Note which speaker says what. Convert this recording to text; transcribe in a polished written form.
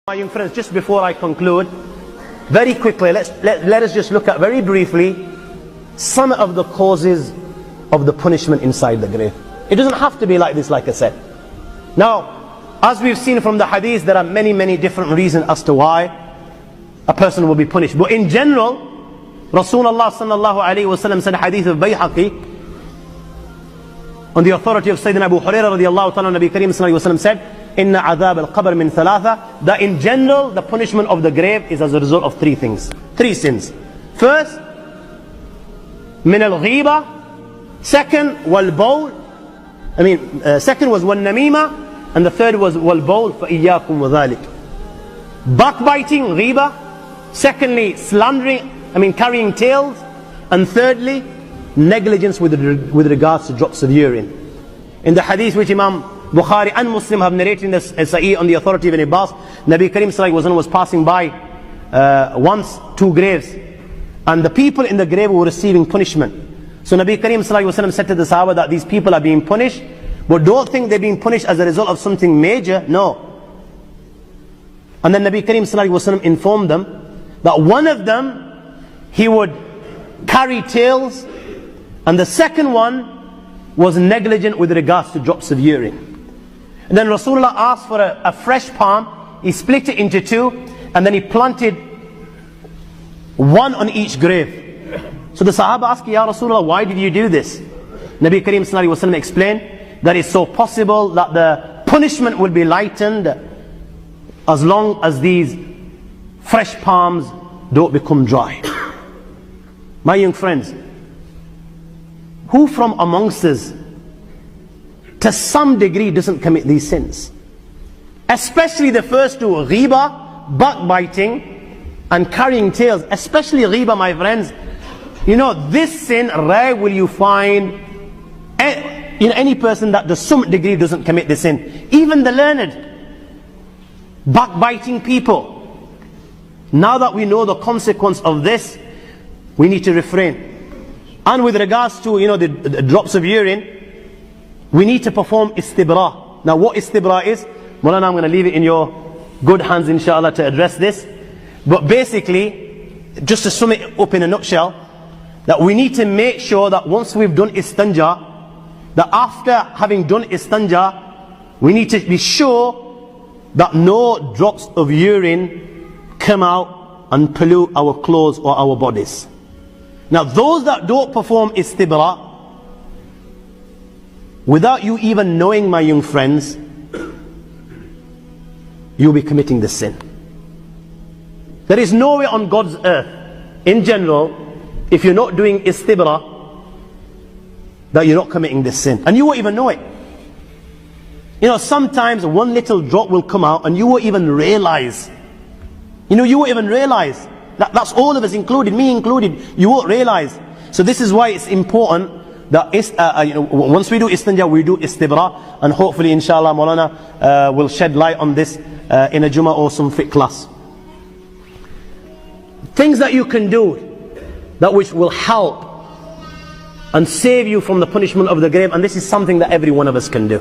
Speaker 1: My young friends, just before I conclude, very quickly, let us just look at very briefly some of the causes of the punishment inside the grave. It doesn't have to be like this, like I said. Now, as we've seen from the hadith, there are many different reasons as to why a person will be punished. But in general, Rasulullah sallallahu alayhi wa sallam said, hadith of Bayhaqi, on the authority of Sayyidina Abu Hurairah radiallahu ta'ala, Nabi Kareem sallallahu alayhi wa sallam said, Inna adhab al-qabr min thalatha, that in general the punishment of the grave is as a result of three things, three sins. First, min al-ghiba. Second, wal-bawl. Second was wal-namima, and the third was wal-bawl. فَإِيَّاكُمْ وَذَلِكَ. Backbiting, ghiba. Secondly, slandering, carrying tales. And thirdly, negligence with regards to drops of urine. In the hadith which Imam Bukhari and Muslim have narrated in the Sahih on the authority of Ibn Abbas, Nabi Kareem sallallahu alaihi wasallam was passing by once two graves, and the people in the grave were receiving punishment. So Nabi Kareem sallallahu alaihi wasallam said to the Sahaba that these people are being punished, but don't think they're being punished as a result of something major, no. And then Nabi Kareem sallallahu alaihi wasallam informed them that one of them, he would carry tales, and the second one was negligent with regards to drops of urine. And then Rasulullah asked for a fresh palm. He split it into two, and then he planted one on each grave. So the Sahaba asked, Ya Rasulullah, why did you do this? Nabi Kareem sallallahu alaihi wasallam explained that it's so possible that the punishment will be lightened as long as these fresh palms don't become dry. My young friends, who from amongst us to some degree doesn't commit these sins? Especially the first two, ghiba, backbiting, and carrying tales. Especially ghiba, my friends. You know, this sin, rare will you find any person that to some degree doesn't commit this sin. Even the learned, backbiting people. Now that we know the consequence of this, we need to refrain. And with regards to, the drops of urine, we need to perform istibra. Now what istibra is, Mulana, I'm going to leave it in your good hands inshallah to address this. But basically, just to sum it up in a nutshell, that we need to make sure that once we've done istanja, that after having done istanja, we need to be sure that no drops of urine come out and pollute our clothes or our bodies. Now those that don't perform istibra, without you even knowing, my young friends, you'll be committing this sin. There is nowhere on God's earth, in general, if you're not doing istibra, that you're not committing this sin. And you won't even know it. Sometimes one little drop will come out and you won't even realize. You won't even realize. That's all of us included, me included. You won't realize. So this is why it's important that once we do istanja, we do istibra, and hopefully inshallah Maulana will shed light on this in a Jummah or some fiqh class. Things that you can do that which will help and save you from the punishment of the grave, and this is something that every one of us can do.